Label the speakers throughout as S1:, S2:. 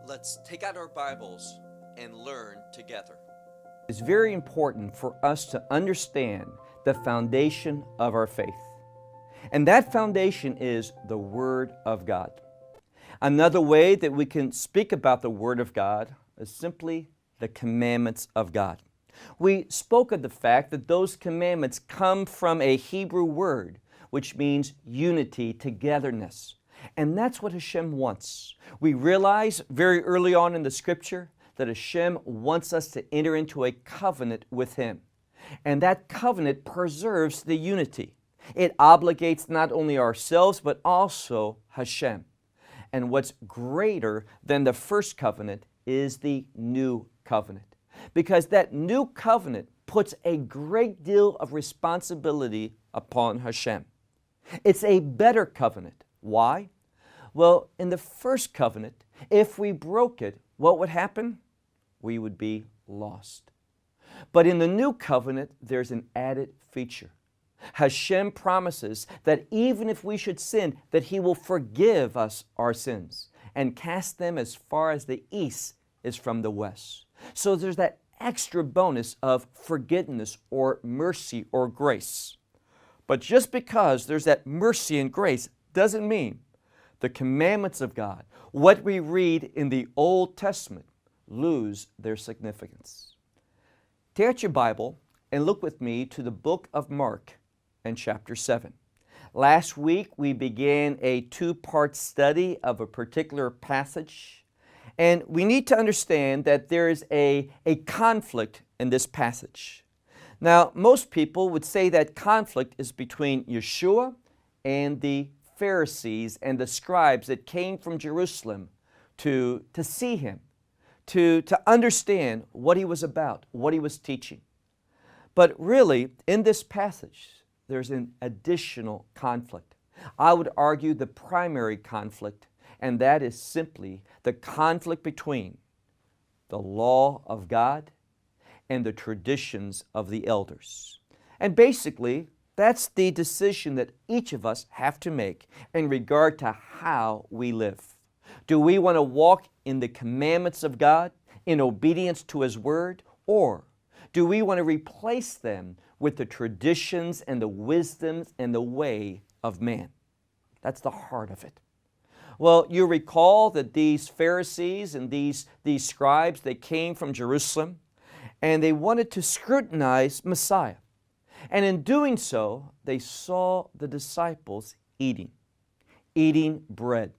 S1: Let's take out our Bibles and learn together.
S2: It's very important for us to understand the foundation of our faith. And that foundation is the Word of God. Another way that we can speak about the Word of God is simply the commandments of God. We spoke of the fact that those commandments come from a Hebrew word, which means unity, togetherness. And that's what Hashem wants. We realize very early on in the Scripture that Hashem wants us to enter into a covenant with Him. And that covenant preserves the unity. It obligates not only ourselves, but also Hashem. And what's greater than the first covenant is the new covenant. Because that new covenant puts a great deal of responsibility upon Hashem. It's a better covenant. Why? Well, in the first covenant, if we broke it, what would happen? We would be lost. But in the new covenant, there's an added feature. Hashem promises that even if we should sin, that He will forgive us our sins and cast them as far as the east is from the west. So there's that extra bonus of forgiveness or mercy or grace. But just because there's that mercy and grace doesn't mean the commandments of God, what we read in the Old Testament, lose their significance. Tear out your Bible and look with me to the book of Mark and chapter 7. Last week we began a two-part study of a particular passage, and we need to understand that there is a conflict in this passage. Now, most people would say that conflict is between Yeshua and the Pharisees and the scribes that came from Jerusalem to see Him, to understand what He was about, what He was teaching. But really, in this passage, there's an additional conflict. I would argue the primary conflict, and that is simply the conflict between the law of God and the traditions of the elders. And basically, that's the decision that each of us have to make in regard to how we live. Do we want to walk in the commandments of God, in obedience to His Word, or do we want to replace them with the traditions and the wisdoms and the way of man? That's the heart of it. Well, you recall that these Pharisees and these scribes, they came from Jerusalem and they wanted to scrutinize Messiah. And in doing so, they saw the disciples eating bread.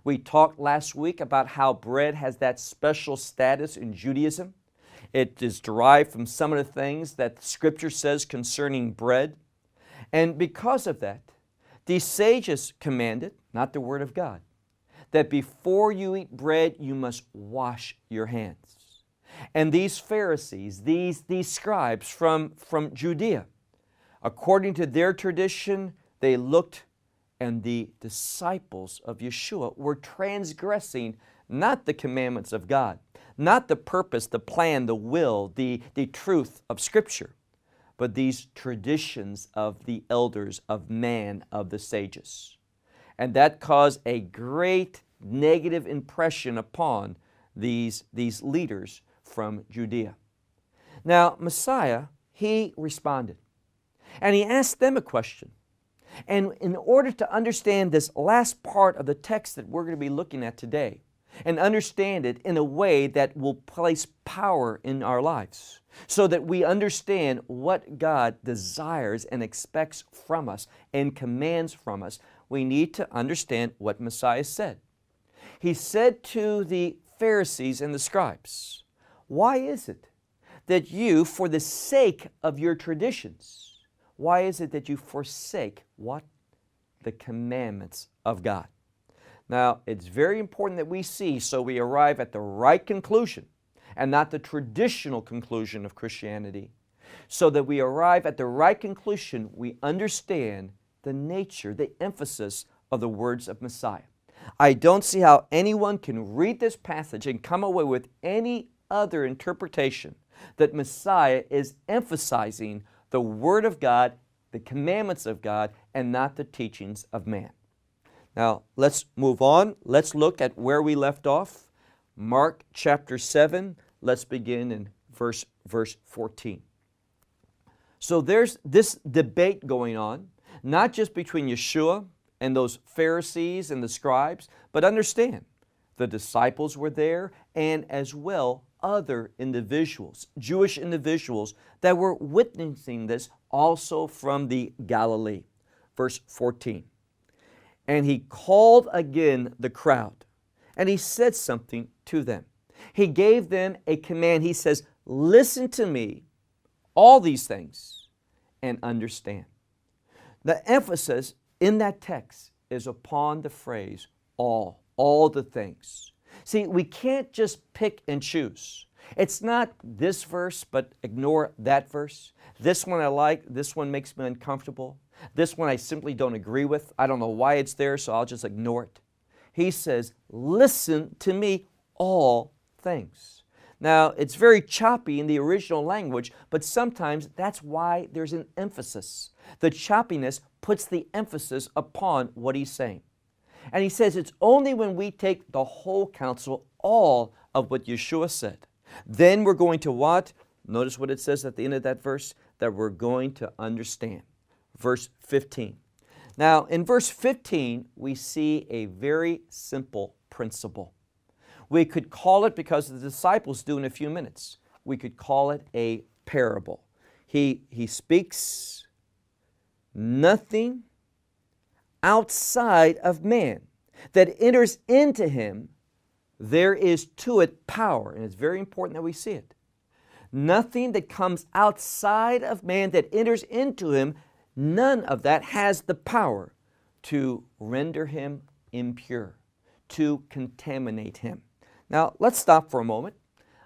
S2: We talked last week about how bread has that special status in Judaism. It is derived from some of the things that the Scripture says concerning bread. And because of that, these sages commanded, not the Word of God, that before you eat bread, you must wash your hands. And these Pharisees, these scribes from Judea, according to their tradition, they looked, and the disciples of Yeshua were transgressing not the commandments of God, not the purpose, the plan, the will, the truth of Scripture, but these traditions of the elders, of man, of the sages. And that caused a great negative impression upon these leaders from Judea. Now, Messiah, He responded, and He asked them a question. And in order to understand this last part of the text that we're going to be looking at today, and understand it in a way that will place power in our lives, so that we understand what God desires and expects from us and commands from us, we need to understand what Messiah said. He said to the Pharisees and the scribes, "Why is it that you, for the sake of your traditions, why is it that you forsake what? The commandments of God?" Now, it's very important that we see so we arrive at the right conclusion and not the traditional conclusion of Christianity. So that we arrive at the right conclusion, we understand the nature, the emphasis of the words of Messiah. I don't see how anyone can read this passage and come away with any other interpretation that Messiah is emphasizing the Word of God, the commandments of God, and not the teachings of man. Now, let's move on. Let's look at where we left off. Mark chapter 7, let's begin in verse 14. So there's this debate going on, not just between Yeshua and those Pharisees and the scribes, but understand, the disciples were there, and as well other individuals, Jewish individuals that were witnessing this also from the Galilee. Verse 14. And he called again the crowd, and he said something to them. He gave them a command. He says, listen to me, all these things, and understand. The emphasis in that text is upon the phrase all the things. See, we can't just pick and choose. It's not this verse, but ignore that verse. This one I like, this one makes me uncomfortable. This one I simply don't agree with. I don't know why it's there, so I'll just ignore it. He says, listen to me, all things. Now, it's very choppy in the original language, but sometimes that's why there's an emphasis. The choppiness puts the emphasis upon what he's saying. And he says it's only when we take the whole counsel, all of what Yeshua said, then we're going to what? Notice what it says at the end of that verse, that we're going to understand. Verse 15. Now, in verse 15, we see a very simple principle. We could call it, because the disciples do in a few minutes, we could call it a parable. He speaks nothing outside of man that enters into him, there is to it power. And it's very important that we see it. Nothing that comes outside of man that enters into him, none of that has the power to render him impure, to contaminate him. Now, let's stop for a moment.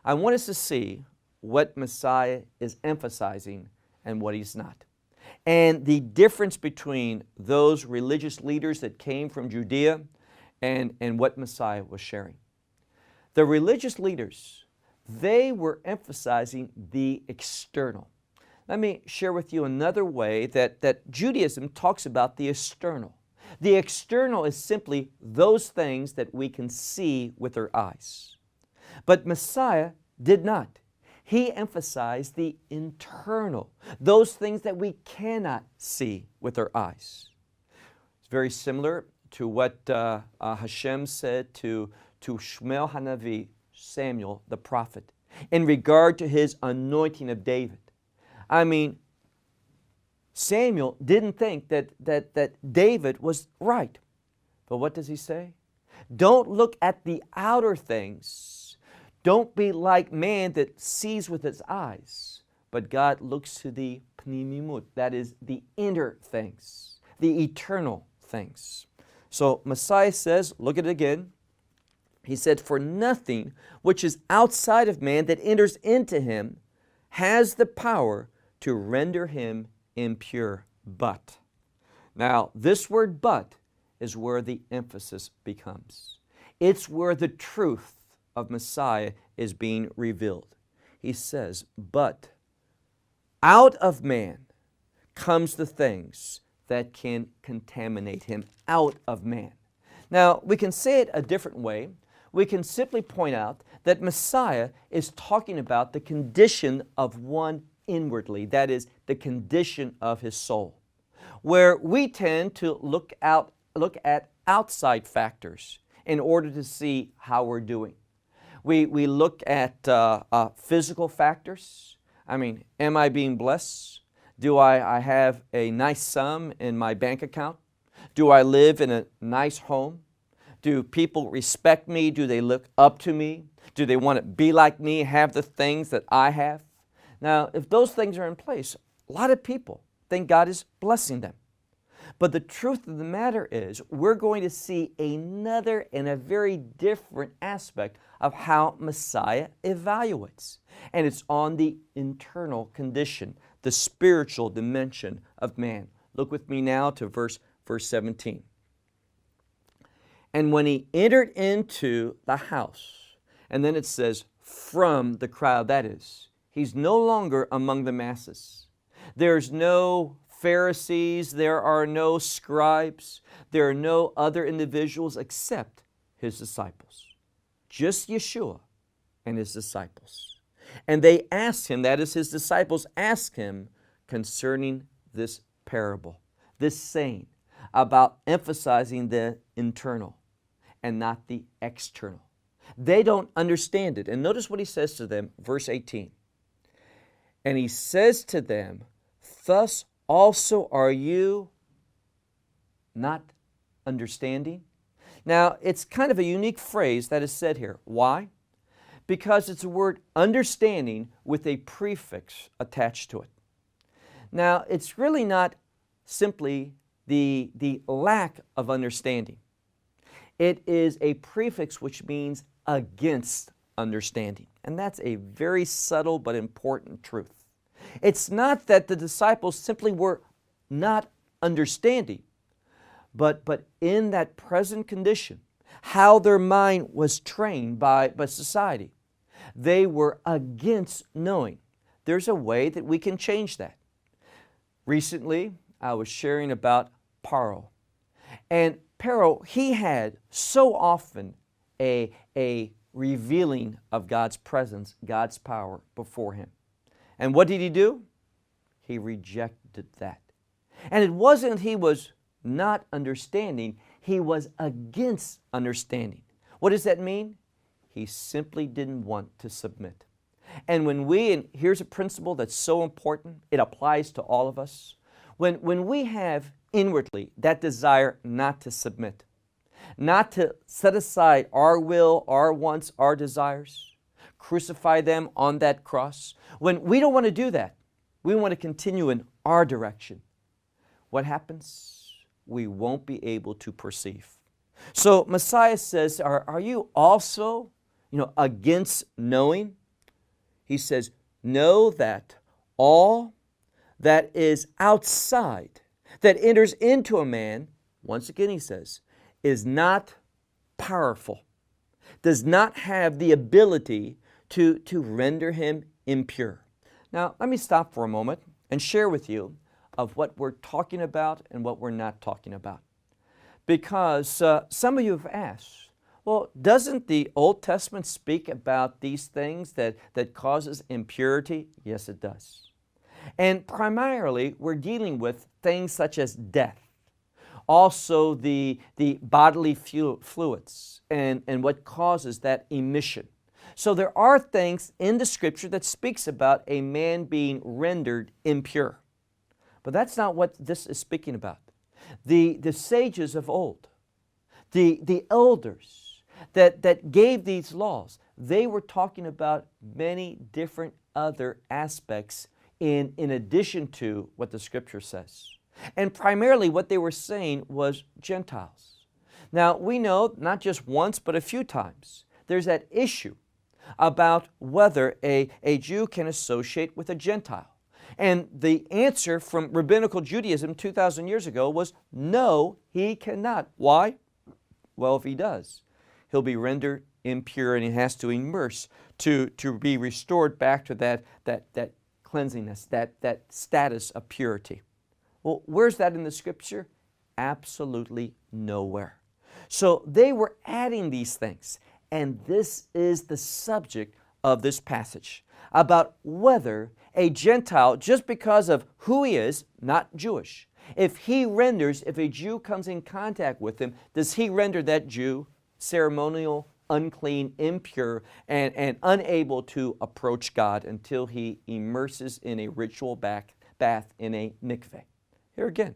S2: I want us to see what Messiah is emphasizing and what he's not. And the difference between those religious leaders that came from Judea and what Messiah was sharing. The religious leaders, they were emphasizing the external. Let me share with you another way that Judaism talks about the external. The external is simply those things that we can see with our eyes. But Messiah did not. He emphasized the internal, those things that we cannot see with our eyes. It's very similar to what Hashem said to Shmuel Hanavi, Samuel the prophet, in regard to his anointing of David. I mean, Samuel didn't think that David was right. But what does he say? Don't look at the outer things. Don't be like man that sees with his eyes, but God looks to the pnimimut, that is the inner things, the eternal things. So Messiah says, look at it again. He said, for nothing which is outside of man that enters into him has the power to render him impure, but. Now, this word but is where the emphasis becomes. It's where the truth of Messiah is being revealed. He says, but out of man comes the things that can contaminate him, out of man. Now, we can say it a different way. We can simply point out that Messiah is talking about the condition of one inwardly, that is, the condition of his soul, where we tend to look at outside factors in order to see how we're doing. We look at physical factors. I mean, am I being blessed? Do I have a nice sum in my bank account? Do I live in a nice home? Do people respect me? Do they look up to me? Do they want to be like me, have the things that I have? Now, if those things are in place, a lot of people think God is blessing them. But the truth of the matter is, we're going to see another and a very different aspect of how Messiah evaluates. And it's on the internal condition, the spiritual dimension of man. Look with me now to verse 17. And when he entered into the house, and then it says, from the crowd, that is, he's no longer among the masses. There's no Pharisees, there are no scribes, there are no other individuals except his disciples. just Yeshua and his disciples. And they asked him, that is, his disciples asked him concerning this parable, this saying about emphasizing the internal and not the external. They don't understand it. And notice what he says to them, verse 18. And he says to them, thus also are you not understanding? Now, it's kind of a unique phrase that is said here. Why? Because it's a word understanding with a prefix attached to it. Now, it's really not simply the lack of understanding. It is a prefix which means against understanding. And that's a very subtle but important truth. It's not that the disciples simply were not understanding, but in that present condition, how their mind was trained by society, they were against knowing. There's a way that we can change that. Recently, I was sharing about Paro. And Paro, he had so often a revealing of God's presence, God's power before him. And what did he do? He rejected that. And it wasn't he was not understanding, he was against understanding. What does that mean? He simply didn't want to submit. And and here's a principle that's so important, it applies to all of us. When we have inwardly that desire not to submit, not to set aside our will, our wants, our desires, crucify them on that cross, when we don't want to do that, we want to continue in our direction, what happens? We won't be able to perceive. So Messiah says, are you also against knowing? He says, know that all that is outside, that enters into a man, once again he says, is not powerful, does not have the ability to render him impure. Now, let me stop for a moment and share with you of what we're talking about and what we're not talking about. Because some of you have asked, well, doesn't the Old Testament speak about these things that causes impurity? Yes, it does. And primarily, we're dealing with things such as death, also the bodily fluids and what causes that emission. So there are things in the Scripture that speaks about a man being rendered impure. But that's not what this is speaking about. The sages of old, the elders that gave these laws, they were talking about many different other aspects in addition to what the Scripture says. And primarily what they were saying was Gentiles. Now we know not just once but a few times there's that issue about whether a Jew can associate with a Gentile. And the answer from rabbinical Judaism 2,000 years ago was no, he cannot. Why? Well, if he does, he'll be rendered impure and he has to immerse to be restored back to that cleanliness, that status of purity. Well, where's that in the Scripture? Absolutely nowhere. So they were adding these things, and this is the subject of this passage about whether a Gentile, just because of who he is, not Jewish, if a Jew comes in contact with him, does he render that Jew ceremonial, unclean, impure, and unable to approach God until he immerses in a ritual bath in a mikveh? Here again,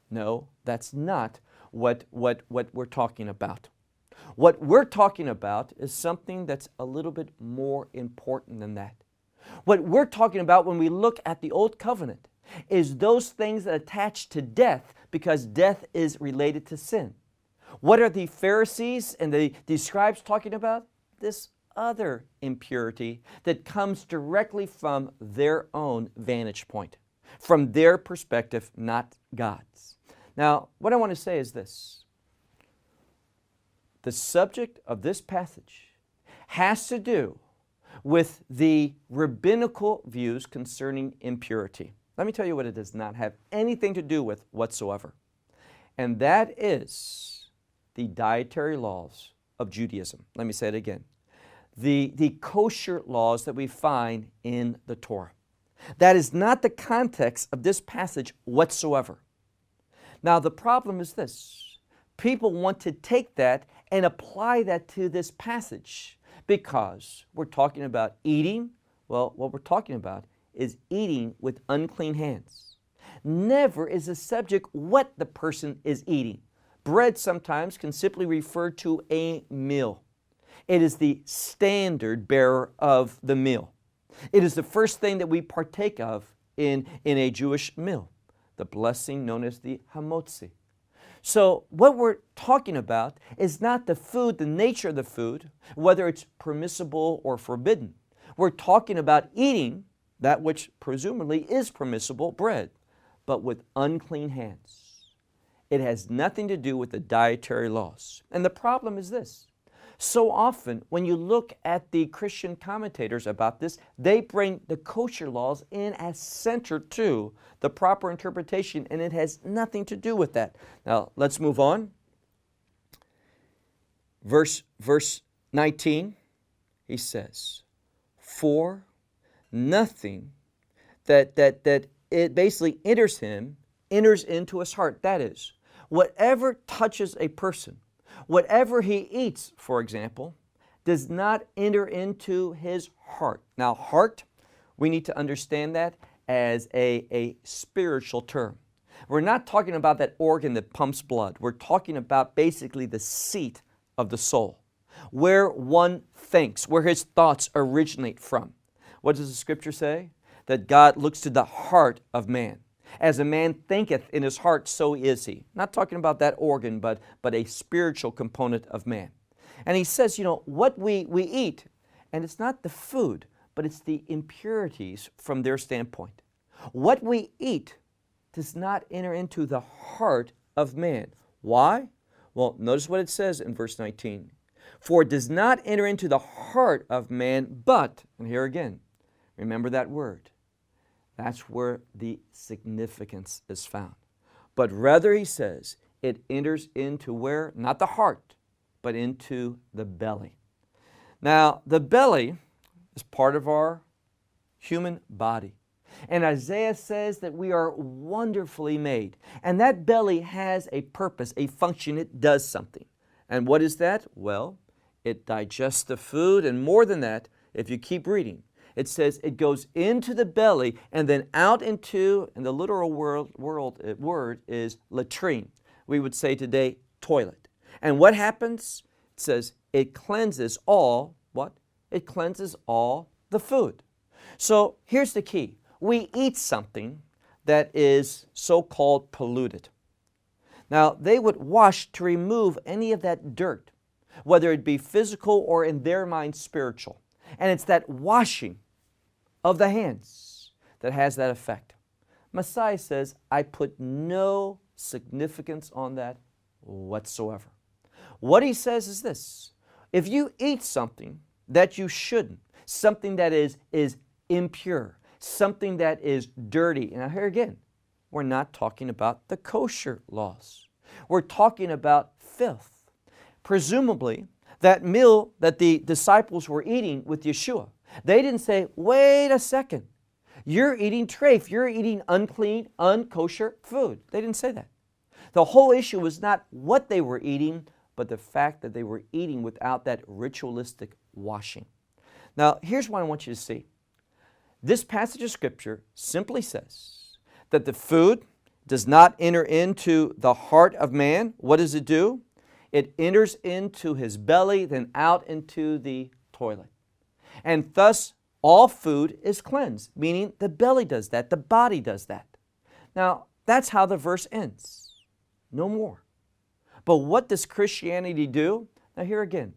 S2: no, that's not what we're talking about. What we're talking about is something that's a little bit more important than that. What we're talking about when we look at the Old Covenant is those things that attach to death because death is related to sin. What are the Pharisees and the scribes talking about? This other impurity that comes directly from their own vantage point, from their perspective, not God's. Now, what I want to say is this. The subject of this passage has to do with the rabbinical views concerning impurity. Let me tell you what it does not have anything to do with whatsoever. And that is the dietary laws of Judaism. Let me say it again. The kosher laws that we find in the Torah. That is not the context of this passage whatsoever. Now the problem is this. People want to take that and apply that to this passage because we're talking about eating. Well, what we're talking about is eating with unclean hands. Never is the subject what the person is eating. Bread sometimes can simply refer to a meal. It is the standard bearer of the meal. It is the first thing that we partake of in a Jewish meal, the blessing known as the hamotzi. So what we're talking about is not the food, the nature of the food, whether it's permissible or forbidden. We're talking about eating that which presumably is permissible, bread, but with unclean hands. It has nothing to do with the dietary laws. And the problem is this. So often when you look at the Christian commentators about this, they bring the kosher laws in as center to the proper interpretation, and it has nothing to do with that. Now let's move on. Verse 19, he says, for nothing that it basically enters into his heart. That is, whatever touches a person, whatever he eats, for example, does not enter into his heart. Now, heart, we need to understand that as a spiritual term. We're not talking about that organ that pumps blood. We're talking about basically the seat of the soul, where one thinks, where his thoughts originate from. What does the scripture say? That God looks to the heart of man. As a man thinketh in his heart, so is he. Not talking about that organ, but a spiritual component of man. And he says, what we eat, and it's not the food, but it's the impurities from their standpoint. What we eat does not enter into the heart of man. Why? Well, notice what it says in verse 19. For it does not enter into the heart of man, but, and here again, remember that word. That's where the significance is found. But rather, he says, it enters into where? Not the heart, but into the belly. Now, the belly is part of our human body. And Isaiah says that we are wonderfully made. And that belly has a purpose, a function. It does something. And what is that? Well, it digests the food. And more than that, if you keep reading, it says it goes into the belly and then out into, in the literal word is latrine. We would say today, toilet. And what happens? It says it cleanses all, what? It cleanses all the food. So here's the key. We eat something that is so-called polluted. Now, they would wash to remove any of that dirt, whether it be physical or in their mind spiritual. And it's that washing of the hands that has that effect. Messiah says, I put no significance on that whatsoever. What he says is this: if you eat something that you shouldn't, something that is impure, something that is dirty, and here again, we're not talking about the kosher laws. We're talking about filth. Presumably, that meal that the disciples were eating with Yeshua, they didn't say, wait a second, you're eating treif, you're eating unclean, unkosher food. They didn't say that. The whole issue was not what they were eating, but the fact that they were eating without that ritualistic washing. Now, here's what I want you to see. This passage of Scripture simply says that the food does not enter into the heart of man. What does it do? It enters into his belly, then out into the toilet. And thus, all food is cleansed, meaning the belly does that, the body does that. Now, that's how the verse ends. No more. But what does Christianity do? Now, here again,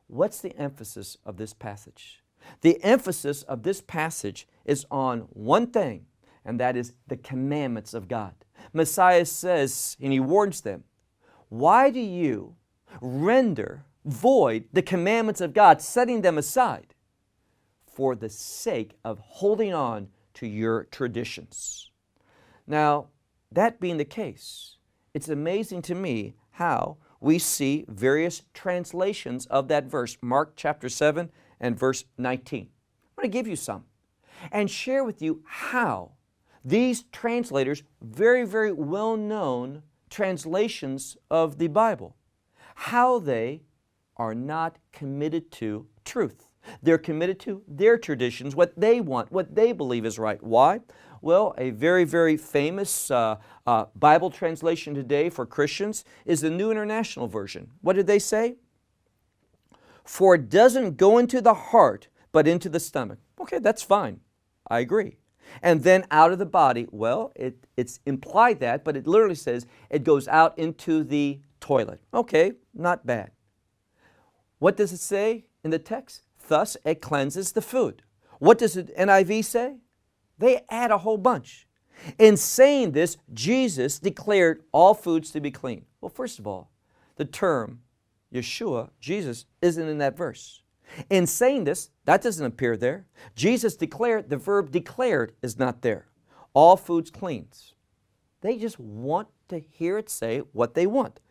S2: what's the emphasis of this passage? The emphasis of this passage is on one thing, and that is the commandments of God. Messiah says, and he warns them, why do you render void the commandments of God, setting them aside for the sake of holding on to your traditions? Now, that being the case, it's amazing to me how we see various translations of that verse, Mark chapter 7 and verse 19. I'm going to give you some and share with you how these translators, very, very well-known translations of the Bible, how they are not committed to truth. They're committed to their traditions, what they want, what they believe is right. Why? Well, a very, very famous Bible translation today for Christians is the New International Version. What did they say? For it doesn't go into the heart, but into the stomach. Okay, that's fine. I agree. And then out of the body, well, it's implied that, but it literally says it goes out into the toilet. Okay, not bad. What does it say in the text? Thus it cleanses the food. What does the NIV say? They add a whole bunch. In saying this, Jesus declared all foods to be clean. Well, first of all, the term Yeshua, Jesus, isn't in that verse. In saying this, that doesn't appear there. Jesus declared, the verb declared is not there. All foods cleans. They just want to hear it say what they want.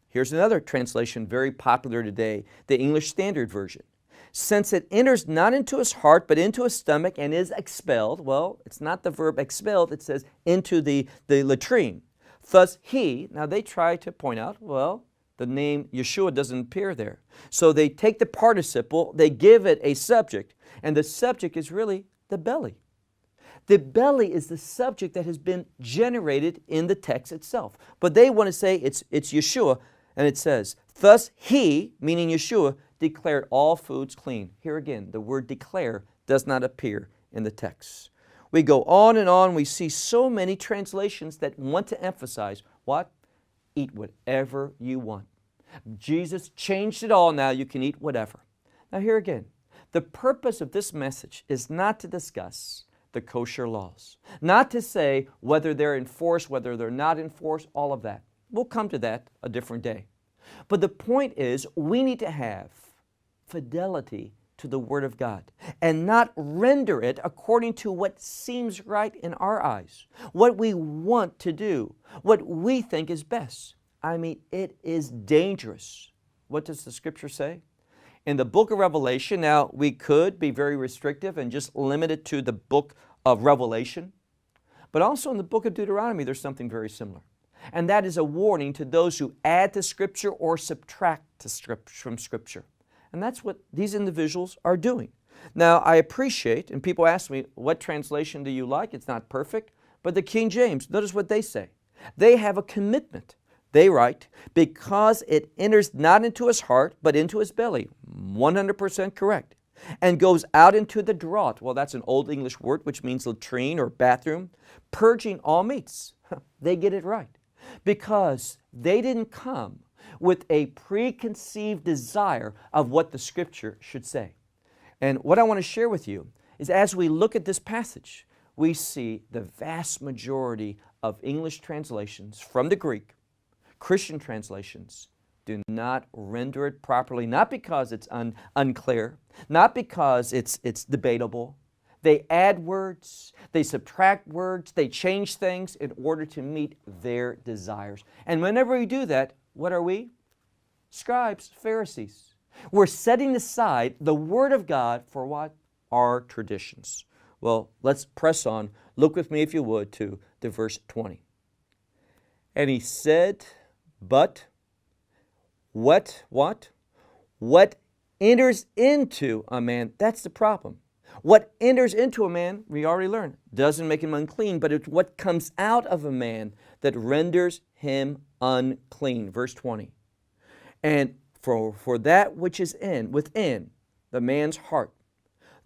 S2: Here's another translation very popular today, the English Standard Version. Since it enters not into his heart, but into his stomach and is expelled. Well, it's not the verb expelled, it says into the latrine. Thus he, now they try to point out, well, the name Yeshua doesn't appear there. So they take the participle, they give it a subject, and the subject is really the belly. The belly is the subject that has been generated in the text itself. But they want to say it's Yeshua, and it says, thus he, meaning Yeshua, declared all foods clean. Here again, the word declare does not appear in the text. We go on, we see so many translations that want to emphasize, what? Eat whatever you want. Jesus changed it all, now you can eat whatever. Now here again, the purpose of this message is not to discuss the kosher laws, not to say whether they're enforced, whether they're not enforced, all of that. We'll come to that a different day. But the point is, we need to have fidelity to the Word of God and not render it according to what seems right in our eyes, what we want to do, what we think is best. I mean, it is dangerous. What does the Scripture say? In the book of Revelation, now we could be very restrictive and just limit it to the book of Revelation, but also in the book of Deuteronomy there's something very similar. And that is a warning to those who add to Scripture or subtract from Scripture. And that's what these individuals are doing. Now, I appreciate, and people ask me, what translation do you like? It's not perfect, but the King James, notice what they say. They have a commitment. They write, because it enters not into his heart, but into his belly. 100% correct. And goes out into the draught. Well, that's an Old English word, which means latrine or bathroom. Purging all meats. They get it right. Because they didn't come with a preconceived desire of what the Scripture should say. And what I want to share with you is, as we look at this passage, we see the vast majority of English translations from the Greek, Christian translations, do not render it properly, not because it's unclear, not because it's debatable. They add words, they subtract words, they change things in order to meet their desires. And whenever we do that, what are we? Scribes, Pharisees. We're setting aside the Word of God for what? Our traditions. Well, let's press on. Look with me, if you would, to verse 20. And he said, but what enters into a man, that's the problem. What enters into a man, we already learned, doesn't make him unclean, but it's what comes out of a man that renders him unclean. Verse 20. And for that which is within the man's heart,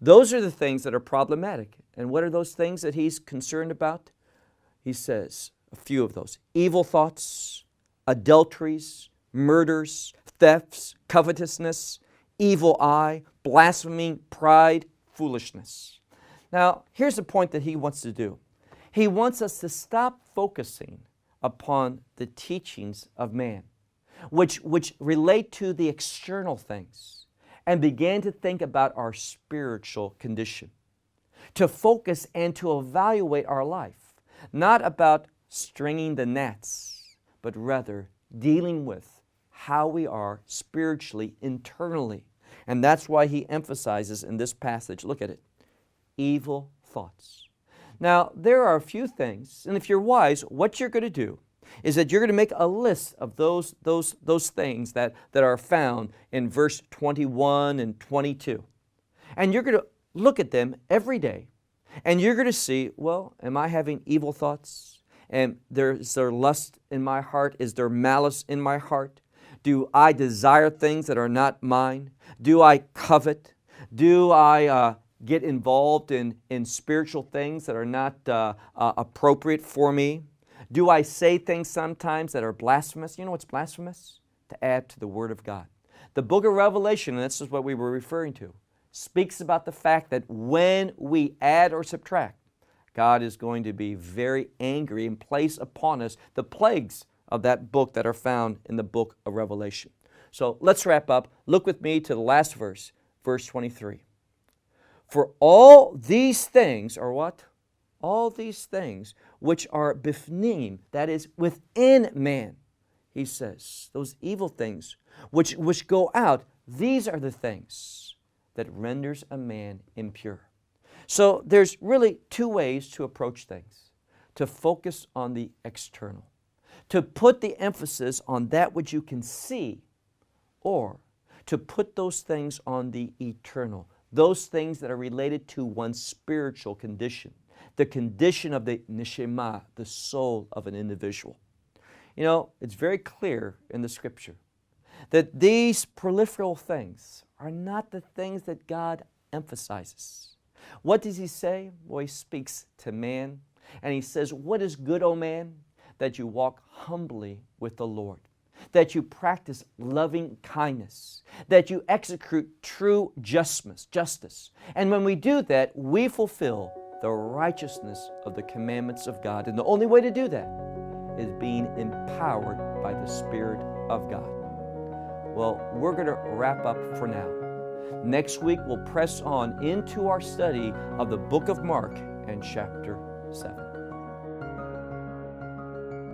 S2: those are the things that are problematic. And what are those things that he's concerned about? He says a few of those. Evil thoughts, adulteries, murders, thefts, covetousness, evil eye, blasphemy, pride, foolishness. Now, here's the point that he wants to do. He wants us to stop focusing upon the teachings of man, which relate to the external things, and begin to think about our spiritual condition. To focus and to evaluate our life, not about stringing the gnats, but rather dealing with how we are spiritually, internally. And that's why he emphasizes in this passage, look at it, evil thoughts. Now, there are a few things, and if you're wise, what you're going to do is that you're going to make a list of those things that are found in verse 21 and 22. And you're going to look at them every day, and you're going to see, well, am I having evil thoughts? And is there lust in my heart? Is there malice in my heart? Do I desire things that are not mine? Do I covet? Do I get involved in spiritual things that are not appropriate for me? Do I say things sometimes that are blasphemous? You know what's blasphemous? To add to the Word of God. The book of Revelation, and this is what we were referring to, speaks about the fact that when we add or subtract, God is going to be very angry and place upon us the plagues of that book that are found in the book of Revelation. So let's wrap up. Look with me to the last verse, verse 23. For all these things are what? All these things which are bifnim, that is within man, he says, those evil things which go out, these are the things that renders a man impure. So there's really two ways to approach things. To focus on the external, to put the emphasis on that which you can see, or to put those things on the eternal, those things that are related to one's spiritual condition, the condition of the neshama, the soul of an individual. You know, it's very clear in the Scripture that these peripheral things are not the things that God emphasizes. What does He say? Well, He speaks to man, and He says, what is good, O man? That you walk humbly with the Lord, that you practice loving kindness, that you execute true justice. And when we do that, we fulfill the righteousness of the commandments of God. And the only way to do that is being empowered by the Spirit of God. Well, we're going to wrap up for now. Next week, we'll press on into our study of the book of Mark and chapter 7.